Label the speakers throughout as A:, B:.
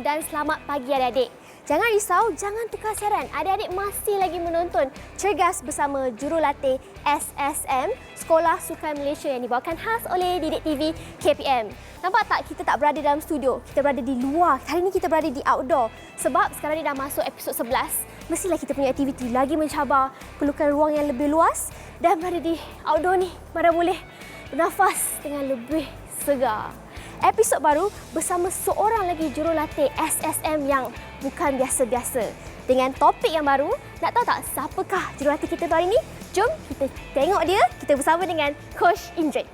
A: dan selamat pagi adik-adik. Jangan risau, jangan tukar siaran. Adik-adik masih lagi menonton Cergas bersama Jurulatih SSM, Sekolah Sukan Malaysia yang dibawakan khas oleh Didik TV KPM. Nampak tak kita tak berada dalam studio, kita berada di luar. Hari ini kita berada di outdoor sebab sekarang ni dah masuk episod 11. Mestilah kita punya aktiviti lagi mencabar, perlukan ruang yang lebih luas dan berada di outdoor ni mana boleh bernafas dengan lebih segar. Episod baru bersama seorang lagi jurulatih SSM yang bukan biasa-biasa. Dengan topik yang baru, nak tahu tak siapakah jurulatih kita hari ini? Jom kita tengok dia, kita bersama dengan Coach Indrin.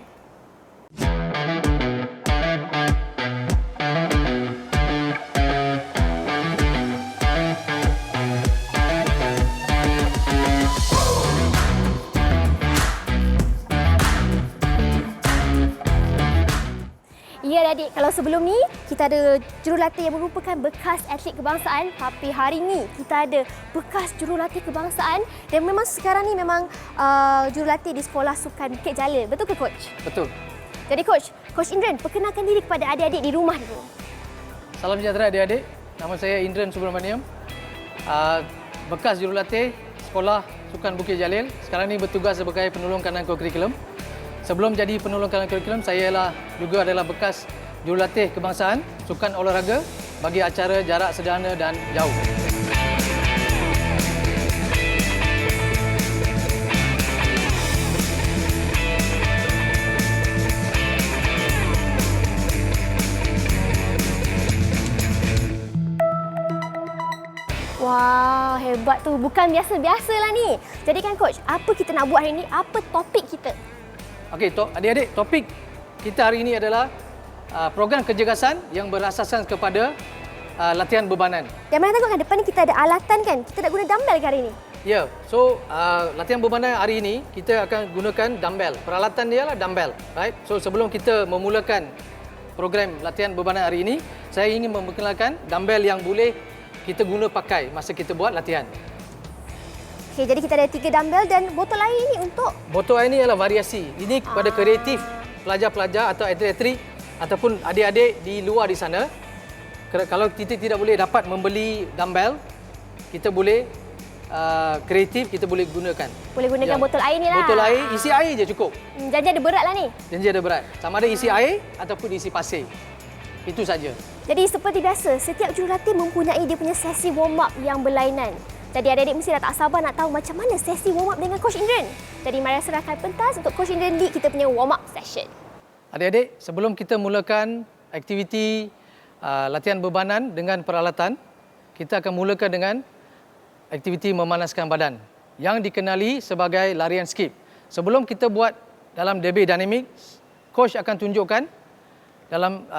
A: Ya adik, kalau sebelum ni kita ada jurulatih yang merupakan bekas atlet kebangsaan, tapi hari ni kita ada bekas jurulatih kebangsaan dan memang sekarang ni memang jurulatih di Sekolah Sukan Bukit Jalil. Betul ke Coach?
B: Betul.
A: Jadi Coach Indrin, perkenalkan diri kepada adik-adik di rumah dulu.
B: Salam sejahtera adik-adik. Nama saya Indrin Subramaniam. Bekas jurulatih Sekolah Sukan Bukit Jalil. Sekarang ni bertugas sebagai penolong kanan kurikulum. Sebelum jadi penolong kanan kurikulum, saya juga adalah bekas jurulatih kebangsaan sukan olahraga bagi acara jarak sederhana dan jauh.
A: Wah, hebat tu. Bukan biasa-biasalah ni. Jadi kan Coach, apa kita nak buat hari ni? Apa topik kita?
B: Okey, adik-adik, topik kita hari ini adalah program kecergasan yang berasaskan kepada latihan bebanan.
A: Dan mana tengok kan depan ni kita ada alatan kan? Kita nak guna dumbbell ke hari ni?
B: Ya, so latihan bebanan hari ini kita akan gunakan dumbbell. Peralatan dia lah dumbbell, right? So sebelum kita memulakan program latihan bebanan hari ini, saya ingin memperkenalkan dumbbell yang boleh kita guna pakai masa kita buat latihan.
A: Okey, jadi kita ada 3 dumbbell dan botol air ini untuk?
B: Botol air ini adalah variasi. Ini kepada kreatif pelajar-pelajar atau atlet-atlet ataupun adik-adik di luar di sana. Kalau kita tidak boleh dapat membeli dumbbell, kita boleh kreatif, kita boleh gunakan.
A: Boleh gunakan botol air ni lah.
B: Botol air, isi air je cukup.
A: Janji ada berat lah ni.
B: Janji ada berat. Sama ada isi air ataupun isi pasir. Itu saja.
A: Jadi seperti biasa, setiap jurulatih mempunyai dia punya sesi warm up yang berlainan. Jadi adik-adik mesti dah tak sabar nak tahu macam mana sesi warm up dengan Coach Indrin. Jadi mari serahkan pentas untuk Coach Indrin di kita punya warm up session.
B: Adik-adik, sebelum kita mulakan aktiviti latihan bebanan dengan peralatan, kita akan mulakan dengan aktiviti memanaskan badan yang dikenali sebagai larian skip. Sebelum kita buat dalam DB Dynamic, coach akan tunjukkan dalam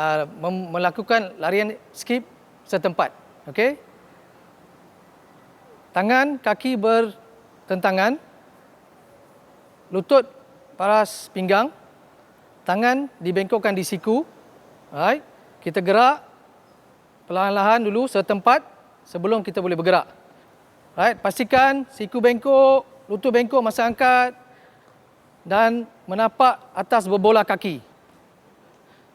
B: melakukan larian skip setempat. Okey? Tangan, kaki bertentangan, lutut paras pinggang, tangan dibengkokkan di siku. Alright. Kita gerak perlahan-lahan dulu setempat sebelum kita boleh bergerak. Alright. Pastikan siku bengkok, lutut bengkok masa angkat dan menapak atas berbola kaki.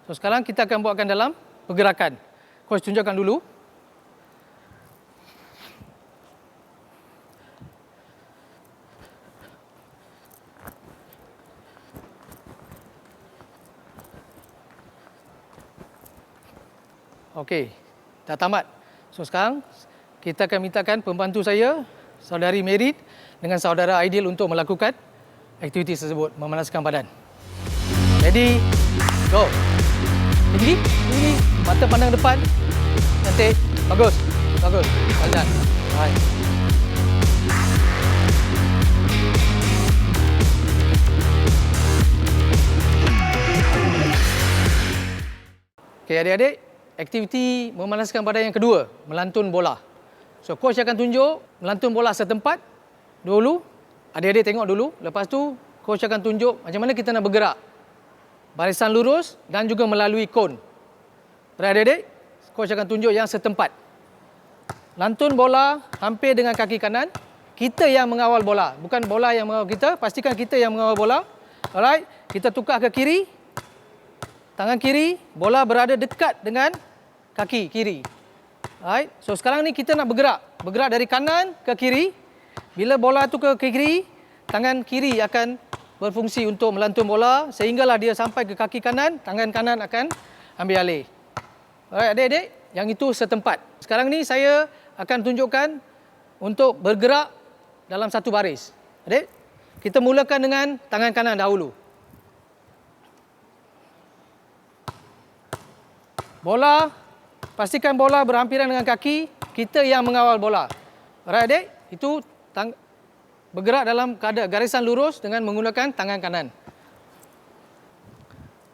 B: So sekarang kita akan buatkan dalam pergerakan. Coach tunjukkan dulu. Okey, dah tamat. So sekarang kita akan mintakan pembantu saya, saudari Merit dengan saudara Aidil untuk melakukan aktiviti tersebut, memanaskan badan. Ready? Go. Tinggi, tinggi. Mata pandang depan. Cantik. Bagus. Bagus. Jalan. Alright. Okey, adik-adik. Aktiviti memanaskan badan yang kedua, melantun bola. So, coach akan tunjuk melantun bola setempat dulu. Adik-adik tengok dulu. Lepas tu, coach akan tunjuk macam mana kita nak bergerak. Barisan lurus dan juga melalui kon. Adik-adik, coach akan tunjuk yang setempat. Lantun bola hampir dengan kaki kanan. Kita yang mengawal bola. Bukan bola yang mengawal kita. Pastikan kita yang mengawal bola. Alright, kita tukar ke kiri. Tangan kiri, bola berada dekat dengan kaki kiri. Alright. So sekarang ni kita nak bergerak. Bergerak dari kanan ke kiri. Bila bola tu ke kiri, tangan kiri akan berfungsi untuk melantun bola sehinggalah dia sampai ke kaki kanan, tangan kanan akan ambil alih. Alright adik-adik, yang itu setempat. Sekarang ni saya akan tunjukkan untuk bergerak dalam satu baris. Adik, kita mulakan dengan tangan kanan dahulu. Bola, pastikan bola berhampiran dengan kaki, kita yang mengawal bola. Alright adik, itu bergerak dalam keadaan garisan lurus dengan menggunakan tangan kanan.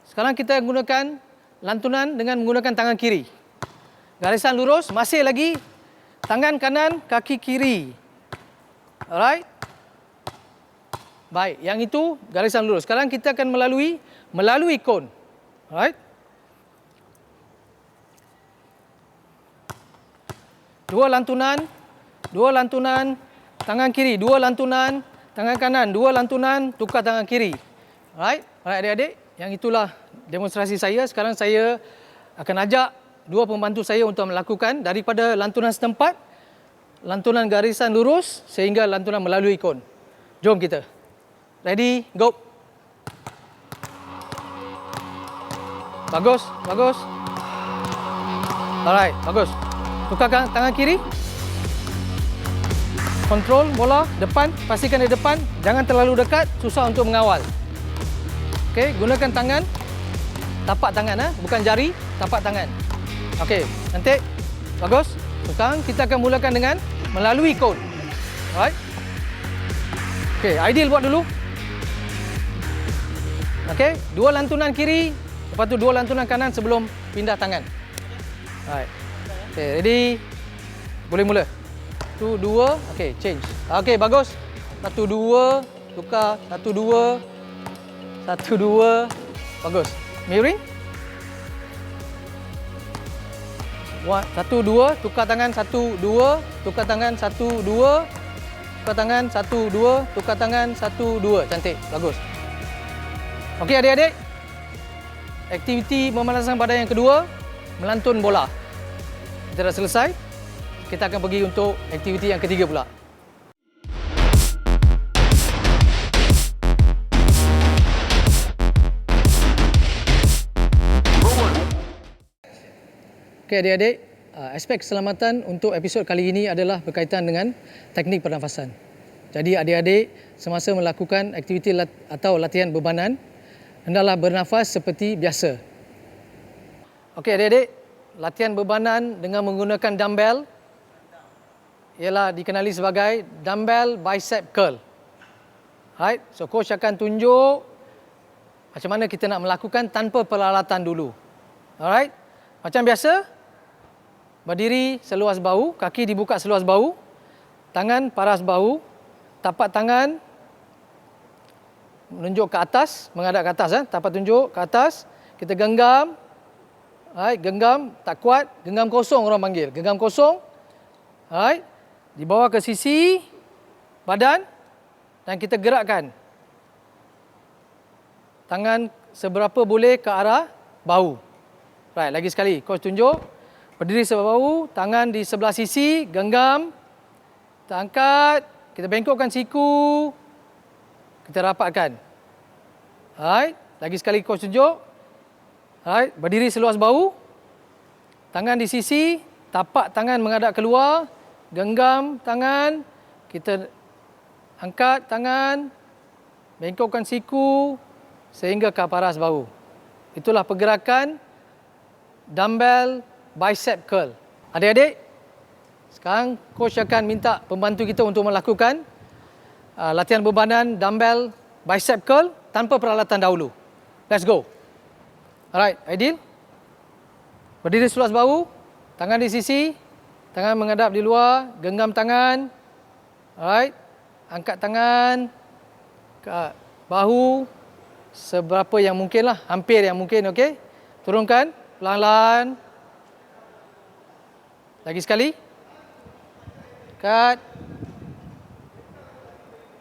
B: Sekarang kita gunakan lantunan dengan menggunakan tangan kiri. Garisan lurus, masih lagi tangan kanan, kaki kiri. Alright. Baik, yang itu garisan lurus. Sekarang kita akan melalui kon. Alright. Dua lantunan, tangan kiri, dua lantunan, tangan kanan, dua lantunan, tukar tangan kiri. Alright, adik-adik, yang itulah demonstrasi saya. Sekarang saya akan ajak dua pembantu saya untuk melakukan daripada lantunan setempat, lantunan garisan lurus sehingga lantunan melalui kon. Jom kita. Ready, go. Bagus, bagus. Alright, bagus. Tukarkan tangan kiri. Kontrol bola depan, pastikan di depan, jangan terlalu dekat, susah untuk mengawal. Okey, gunakan tangan, tapak tangan bukan jari, tapak tangan. Okey, nanti bagus. Sekarang kita akan mulakan dengan melalui kon. Alright. Okey, ideal buat dulu. Okey, dua lantunan kiri, lepas tu dua lantunan kanan sebelum pindah tangan. Alright. Okey, ready? Boleh mula. 1, 2, okey, change. Okey, bagus. 1, 2, tukar. 1, 2. 1, 2. Bagus. Mirroring. 1, 2, tukar tangan. 1, 2, tukar tangan. 1, 2. Tukar tangan. 1, 2, tukar tangan. 1, 2. Cantik. Bagus. Okey, adik-adik. Aktiviti memanaskan badan yang kedua, melantun bola. Kita dah selesai. Kita akan pergi untuk aktiviti yang ketiga pula. Okey adik-adik, aspek keselamatan untuk episod kali ini adalah berkaitan dengan teknik pernafasan. Jadi adik-adik semasa melakukan aktiviti atau latihan bebanan, hendaklah bernafas seperti biasa. Okey adik-adik, latihan bebanan dengan menggunakan dumbbell ialah dikenali sebagai dumbbell bicep curl. Right? So coach akan tunjuk macam mana kita nak melakukan tanpa peralatan dulu. Alright? Macam biasa, berdiri seluas bahu, kaki dibuka seluas bahu, tangan paras bahu, tapak tangan menunjuk ke atas, menghadap ke atas, tapak tunjuk ke atas, kita genggam. Alright, genggam tak kuat, genggam kosong orang panggil. Genggam kosong. Alright. Dibawa ke sisi badan dan kita gerakkan. Tangan seberapa boleh ke arah bahu. Right, lagi sekali coach tunjuk. Berdiri sebelah bahu, tangan di sebelah sisi, genggam. Kita angkat, kita bengkokkan siku. Kita rapatkan. Alright, lagi sekali coach tunjuk. Alright, berdiri seluas bahu, tangan di sisi, tapak tangan menghadap keluar, genggam tangan, kita angkat tangan, bengkokkan siku sehingga ke paras bahu. Itulah pergerakan dumbbell bicep curl. Adik-adik, sekarang coach akan minta pembantu kita untuk melakukan latihan bebanan dumbbell bicep curl tanpa peralatan dahulu. Let's go. Alright, Aidil. Berdiri seluas bahu, tangan di sisi, tangan menghadap di luar, genggam tangan. Alright. Angkat tangan ke bahu seberapa yang mungkin lah, hampir yang mungkin, okey. Turunkan pelan-pelan. Lagi sekali. Angkat.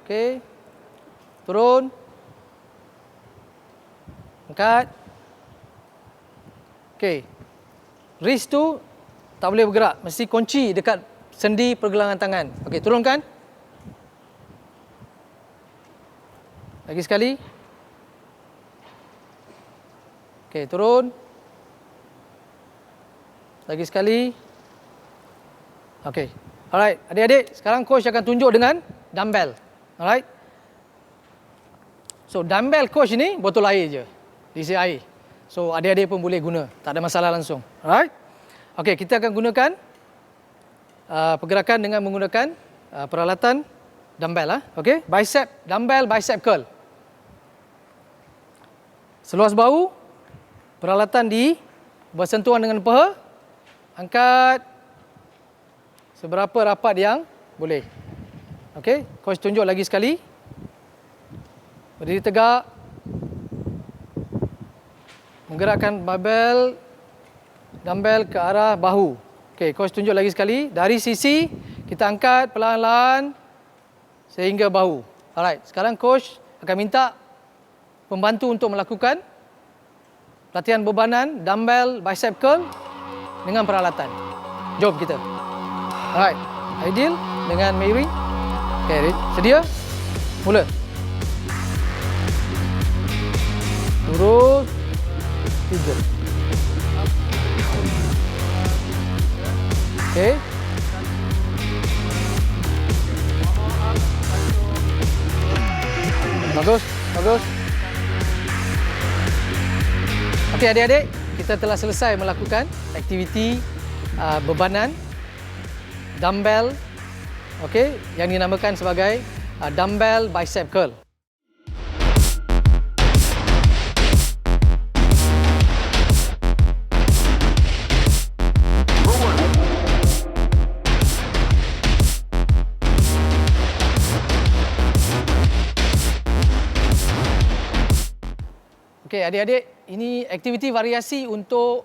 B: Okey. Turun. Angkat. Okey. Wrist tu tak boleh bergerak. Mesti kunci dekat sendi pergelangan tangan. Okey, turunkan. Lagi sekali. Okey, turun. Lagi sekali. Okey. Alright, adik-adik, sekarang coach akan tunjuk dengan dumbbell. Alright. So, dumbbell coach ni botol air je. Diisi air. So, adik-adik pun boleh guna. Tak ada masalah langsung. Alright. Okey, kita akan gunakan pergerakan dengan menggunakan peralatan dumbbell. Okey, dumbbell bicep curl. Seluas bahu, peralatan bersentuhan dengan paha. Angkat seberapa rapat yang boleh. Okey, coach tunjuk lagi sekali. Berdiri tegak. Menggerakkan dumbbell ke arah bahu. Okey, coach tunjuk lagi sekali. Dari sisi, kita angkat perlahan-lahan sehingga bahu. Alright, sekarang coach akan minta pembantu untuk melakukan latihan bebanan dumbbell bicep curl dengan peralatan. Jom kita. Alright, Aidil dengan Mary. Okey, sedia? Mula. Turun. 3. Okey. Bagus, bagus. Okey adik-adik, kita telah selesai melakukan aktiviti bebanan dumbbell, okey, yang dinamakan sebagai dumbbell bicep curl. Okey adik-adik, ini aktiviti variasi untuk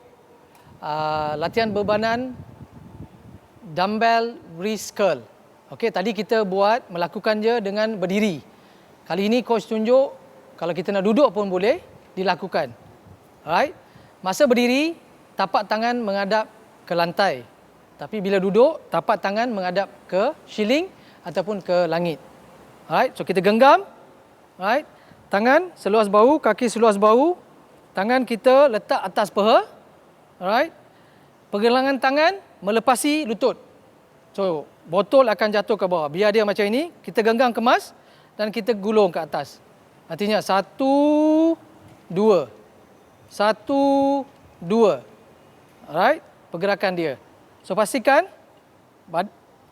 B: latihan bebanan dumbbell wrist curl. Okey, tadi kita melakukan je dengan berdiri. Kali ini coach tunjuk kalau kita nak duduk pun boleh dilakukan. Alright. Masa berdiri, tapak tangan menghadap ke lantai. Tapi bila duduk, tapak tangan menghadap ke ceiling ataupun ke langit. Alright, so kita genggam. Alright. Tangan seluas bahu, kaki seluas bahu. Tangan kita letak atas paha. Alright. Pergelangan tangan melepasi lutut. So, botol akan jatuh ke bawah. Biar dia macam ini, kita genggam kemas dan kita gulung ke atas. Artinya 1, 2. 1, 2. Alright, pergerakan dia. So, pastikan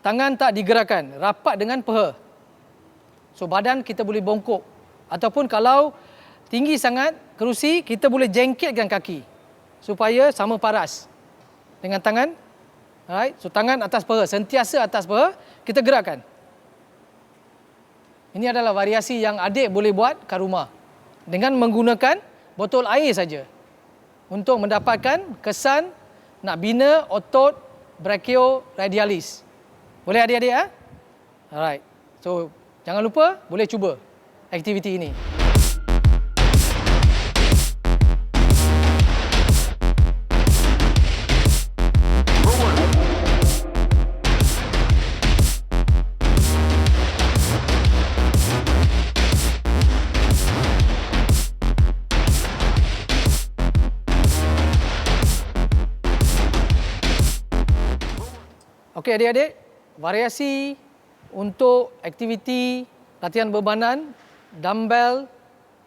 B: tangan tak digerakkan, rapat dengan paha. So, badan kita boleh bongkok. Ataupun kalau tinggi sangat kerusi, kita boleh jengkitkan kaki supaya sama paras dengan tangan. Alright, so tangan atas paha, sentiasa atas paha, kita gerakkan. Ini adalah variasi yang adik boleh buat kat rumah dengan menggunakan botol air saja untuk mendapatkan kesan nak bina otot brachioradialis. Boleh adik-adik? Alright, so jangan lupa boleh cuba aktiviti ini. Okey adik-adik, variasi untuk aktiviti latihan bebanan dumbbell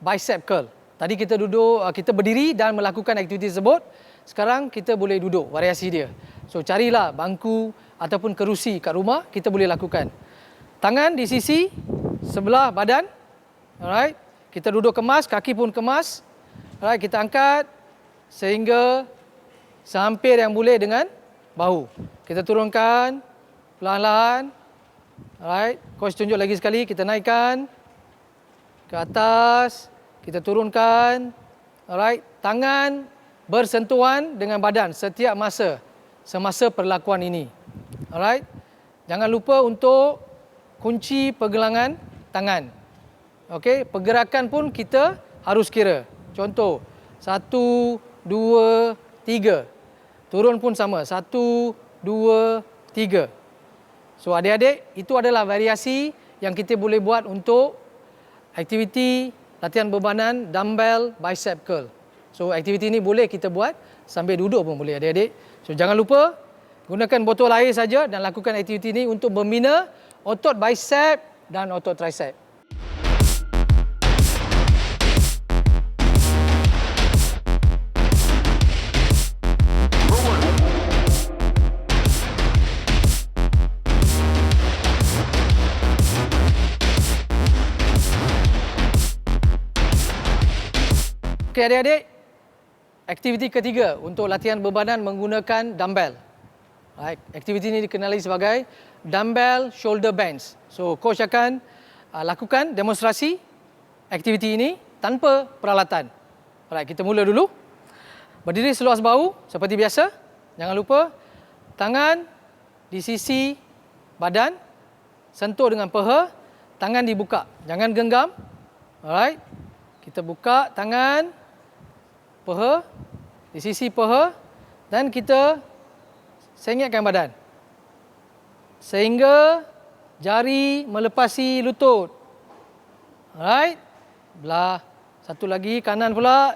B: bicep curl. Tadi kita duduk, kita berdiri dan melakukan aktiviti tersebut. Sekarang kita boleh duduk, variasi dia. So carilah bangku ataupun kerusi kat rumah, kita boleh lakukan. Tangan di sisi sebelah badan. Alright. Kita duduk kemas, kaki pun kemas. Alright, kita angkat sehingga sehampir yang boleh dengan bahu. Kita turunkan perlahan-lahan. Alright, coach tunjuk lagi sekali, kita naikkan ke atas, kita turunkan. Alright, tangan bersentuhan dengan badan setiap masa semasa perlakuan ini. Alright. Jangan lupa untuk kunci pergelangan tangan. Okey, pergerakan pun kita harus kira. Contoh, 1, 2, 3. Turun pun sama. 1, 2, 3. So adik-adik, itu adalah variasi yang kita boleh buat untuk aktiviti latihan bebanan dumbbell bicep curl. So aktiviti ini boleh kita buat sambil duduk pun boleh adik-adik. So jangan lupa gunakan botol air saja dan lakukan aktiviti ini untuk membina otot bicep dan otot tricep. Okey adik-adik, aktiviti ketiga untuk latihan bebanan menggunakan dumbbell. Right. Aktiviti ini dikenali sebagai dumbbell shoulder bends. So coach akan lakukan demonstrasi aktiviti ini tanpa peralatan. Alright, kita mula dulu. Berdiri seluas bahu seperti biasa. Jangan lupa tangan di sisi badan, sentuh dengan paha, tangan dibuka. Jangan genggam. Alright. Kita buka tangan, paha, di sisi paha dan kita sengitkan badan sehingga jari melepasi lutut. Alright. Belah satu lagi kanan pula,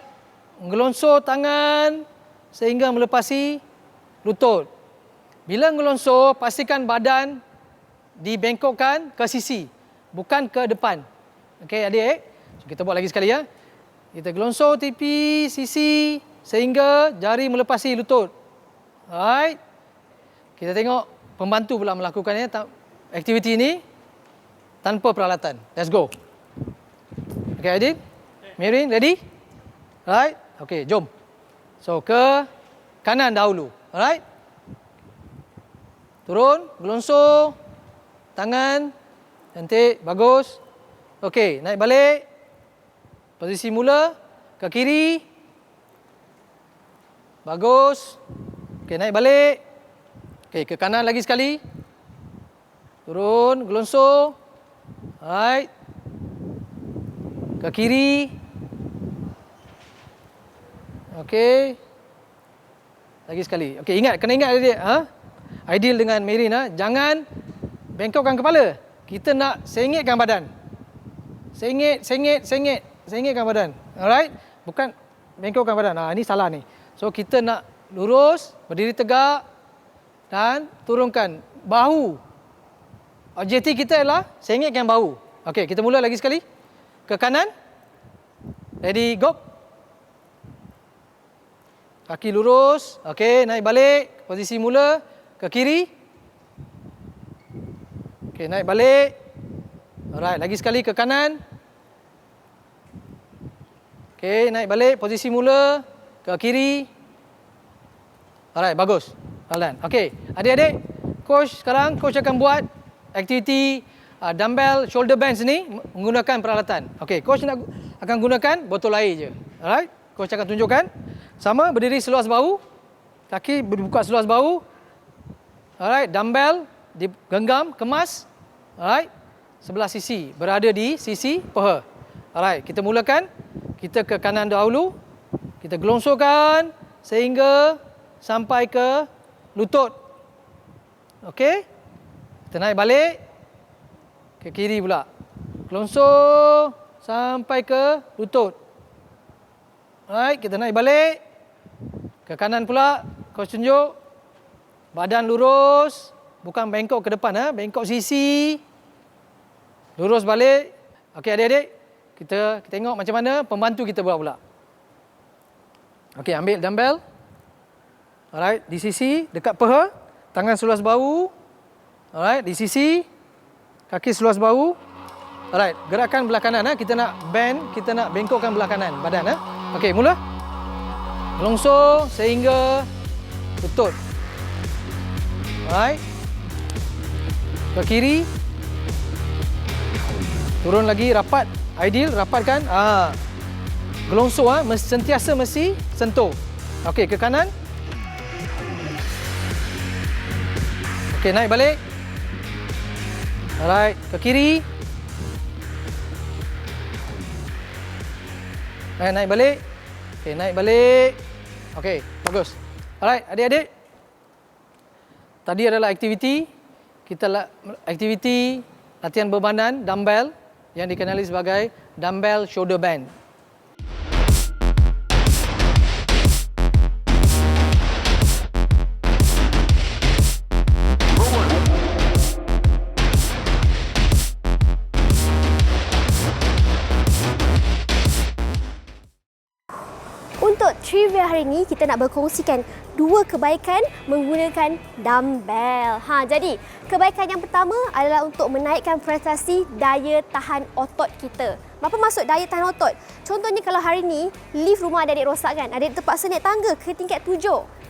B: gelonsor tangan sehingga melepasi lutut. Bila gelonsor, pastikan badan dibengkokkan ke sisi, bukan ke depan. Okey adik, so, kita buat lagi sekali ya. Kita gelonsor tepi sisi sehingga jari melepasi lutut. Alright. Kita tengok pembantu pula melakukannya aktiviti ini tanpa peralatan. Let's go. Okay, Aidil? Mirin, ready? Alright. Okay, jom. So, ke kanan dahulu. Alright. Turun, gelonsor, tangan. Cantik, bagus. Okay, naik balik. Posisi mula, ke kiri. Bagus. Okay, naik balik. Okay, ke kanan lagi sekali. Turun, gelonsor. Alright. Ke kiri. Okay. Lagi sekali. Okay, ingat, kena ingat dia. Aidil dengan Merin. Jangan bengkokkan kepala. Kita nak sengitkan badan. Sengitkan badan. Alright? Bukan bengkokkan badan. Ini salah ni. So, kita nak lurus, berdiri tegak dan turunkan bahu. Objektif kita adalah sengitkan bahu. Okey, kita mula lagi sekali. Ke kanan. Ready, go. Kaki lurus. Okey, naik balik. Posisi mula. Ke kiri. Okey, naik balik. Alright, lagi sekali ke kanan. Okey, naik balik. Posisi mula. Ke kiri. Alright, bagus. Jalan. Okey, adik-adik, coach akan buat aktiviti dumbbell shoulder bands ni menggunakan peralatan. Okey, coach akan gunakan botol air je. Alright, coach akan tunjukkan. Sama, berdiri seluas bahu. Kaki berbuka seluas bahu. Alright, dumbbell digenggam, kemas. Alright, sebelah sisi, berada di sisi paha. Alright, kita mulakan. Kita ke kanan dahulu. Kita gelongsorkan sehingga sampai ke lutut. Okey. Kita naik balik. Ke kiri pula. Gelonsor sampai ke lutut. Alright, kita naik balik. Ke kanan pula. Coach tunjuk. Badan lurus. Bukan bengkok ke depan. Bengkok sisi. Lurus balik. Okey adik-adik. Kita tengok macam mana pembantu kita buat pula. Okey, ambil dumbbell. Alright, di sisi, dekat paha. Tangan seluas bahu. Alright, di sisi. Kaki seluas bahu. Alright, gerakan belah kanan. Kita nak bend, kita nak bengkokkan belah kanan badan. Okey, mula. Longsor sehingga lutut. Alright. Ke kiri. Turun lagi, rapat. Aidil, rapatkan. Gelongsor, sentiasa mesti sentuh. Okey, ke kanan. Okey, naik balik. Alright, ke kiri. Naik balik. Okey, naik balik. Okey, bagus. Alright, adik-adik. tadi adalah aktiviti latihan bebanan dumbbell yang dikenali sebagai dumbbell shoulder band.
A: Untuk trivia hari ini, kita nak berkongsikan 2 kebaikan menggunakan dumbbell. Jadi kebaikan yang pertama adalah untuk menaikkan prestasi daya tahan otot kita. Apa maksud daya tahan otot? Contohnya kalau hari ini lift rumah adik-adik rosak kan, adik terpaksa naik tangga ke tingkat 7.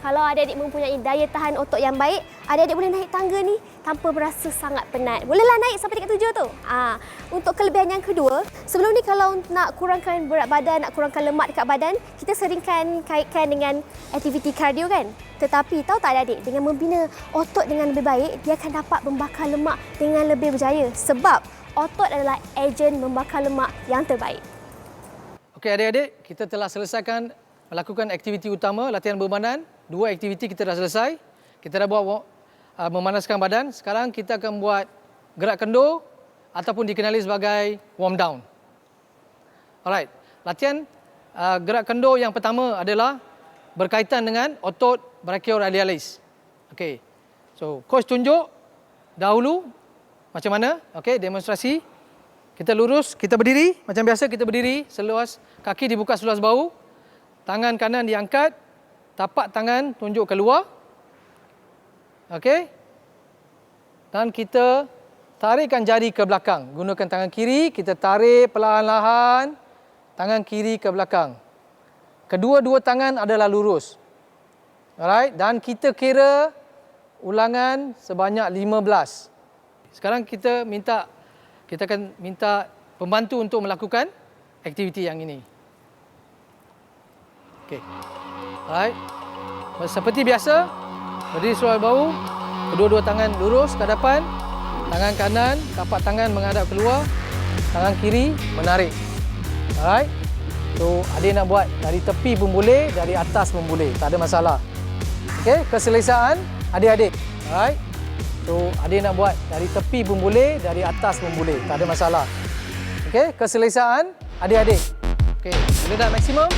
A: Kalau adik-adik mempunyai daya tahan otot yang baik, adik-adik boleh naik tangga ni tanpa berasa sangat penat. Bolehlah naik sampai tingkat 7 tu. Untuk kelebihan yang kedua, sebelum ni kalau nak kurangkan berat badan, nak kurangkan lemak dekat badan, kita seringkan kaitkan dengan aktiviti kardio kan. Tetapi tahu tak adik-adik, dengan membina otot dengan lebih baik, dia akan dapat membakar lemak dengan lebih berjaya. Sebab otot adalah ejen membakar lemak yang terbaik.
B: Okey adik-adik, kita telah selesaikan melakukan aktiviti utama latihan bebanan. 2 aktiviti kita dah selesai. Kita dah buat memanaskan badan. Sekarang kita akan buat gerak kendur ataupun dikenali sebagai warm down. Alright. Latihan gerak kendur yang pertama adalah berkaitan dengan otot brachioradialis. Okey. So, coach tunjuk dahulu macam mana? Okey, demonstrasi. Kita lurus, kita berdiri. Macam biasa kita berdiri seluas kaki dibuka seluas bahu. Tangan kanan diangkat, tapak tangan tunjuk keluar. Okey. Dan kita tarikkan jari ke belakang. Gunakan tangan kiri, kita tarik perlahan-lahan tangan kiri ke belakang. Kedua-dua tangan adalah lurus. Alright, dan kita kira ulangan sebanyak 15. Sekarang kita akan minta pembantu untuk melakukan aktiviti yang ini. Okey. Alright. Seperti biasa, berdiri seluar bahu, kedua-dua tangan lurus ke hadapan, tangan kanan, tapak tangan menghadap keluar, tangan kiri menarik. Alright. So, adik nak buat dari tepi pun boleh, dari atas pun boleh, tak ada masalah. Okey, keselesaan adik-adik. Alright. So, adik nak buat dari tepi pun boleh, dari atas pun boleh, tak ada masalah. Okey, keselesaan adik-adik. Okey, bila dah maksimum,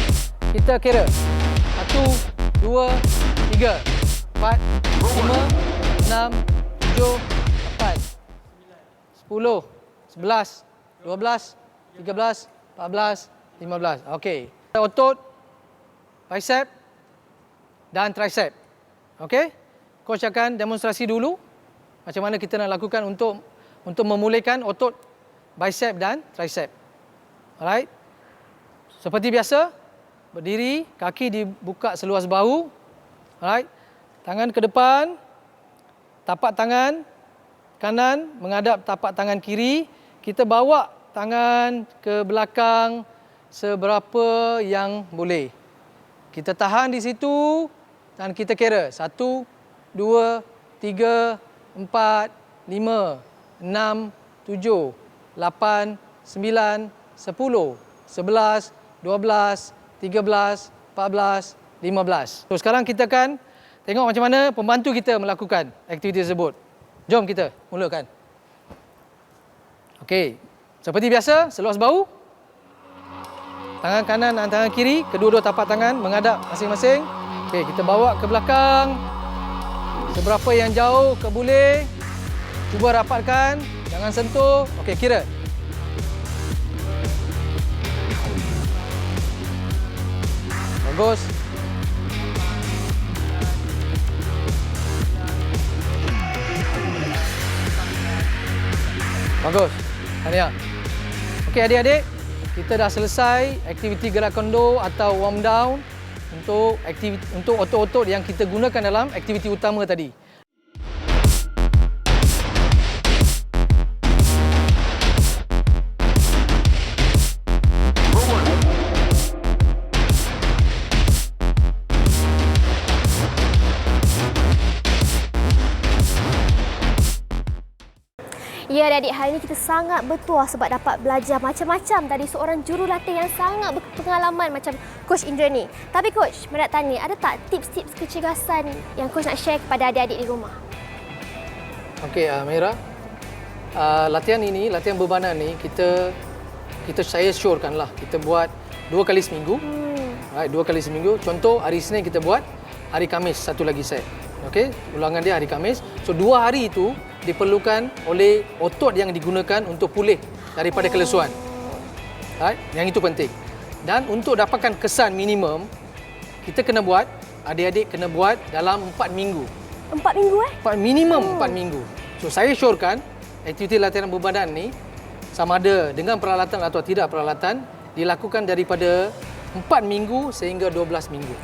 B: kita kira 1, 2, 3, 4, 5, 6, 7, 8, 10, 11, 12, 13, 14, 15. Okey. Otot, bicep dan tricep. Okey. Coach akan demonstrasi dulu macam mana kita nak lakukan untuk memulihkan otot bicep dan tricep. Alright. Seperti biasa, berdiri, kaki dibuka seluas bahu. Alright. Tangan ke depan. Tapak tangan kanan menghadap tapak tangan kiri. Kita bawa tangan ke belakang seberapa yang boleh. Kita tahan di situ dan kita kira 1, 2, 3, 4, 5, 6, 7, 8, 9, 10, 11, 12, 13, 14, 15. So sekarang kita akan tengok macam mana pembantu kita melakukan aktiviti tersebut. Jom kita mulakan. Okey. Seperti biasa, seluas bahu. Tangan kanan dan tangan kiri, kedua-dua tapak tangan menghadap masing-masing. Okey, kita bawa ke belakang. Seberapa yang jauh ke boleh. Cuba rapatkan, jangan sentuh. Okey, kira. Bagus. Bagus. Tahniah. Okey adik-adik, kita dah selesai aktiviti gerak kendur atau warm down untuk otot-otot yang kita gunakan dalam aktiviti utama tadi.
A: Ya adik-adik, hari ini kita sangat bertuah sebab dapat belajar macam-macam dari seorang jurulatih yang sangat berpengalaman macam Coach Indra ni. Tapi Coach, nak tanya, ada tak tips-tips kecergasan yang Coach nak share kepada adik-adik di rumah?
B: Okey, Mahira. Latihan ini, latihan bebanan ni saya syorkan lah. Kita buat 2 kali seminggu. Right, 2 kali seminggu. Contoh hari Isnin kita buat, hari Khamis satu lagi set. Okey, ulangan dia hari Khamis. So 2 hari itu diperlukan oleh otot yang digunakan untuk pulih daripada kelesuan. Right, yang itu penting. Dan untuk dapatkan kesan minimum, kita kena buat, adik-adik kena buat dalam 4 minggu.
A: 4 minggu
B: Minimum 4 minggu. So saya syorkan aktiviti latihan bebadan ni sama ada dengan peralatan atau tidak peralatan dilakukan daripada 4 minggu sehingga 12 minggu.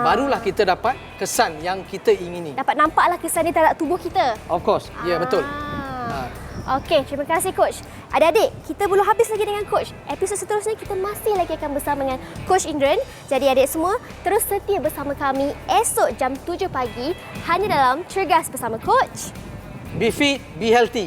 B: Barulah kita dapat kesan yang kita ingini.
A: Dapat nampaklah kesan dia terhadap tubuh kita.
B: Of course. Ya, betul.
A: Okey, terima kasih Coach. Adik-adik, kita belum habis lagi dengan Coach. Episod seterusnya kita masih lagi akan bersama dengan Coach Indran. Jadi adik semua, terus setia bersama kami esok jam 7 pagi hanya dalam Cergas Bersama Coach.
B: Be fit, be healthy.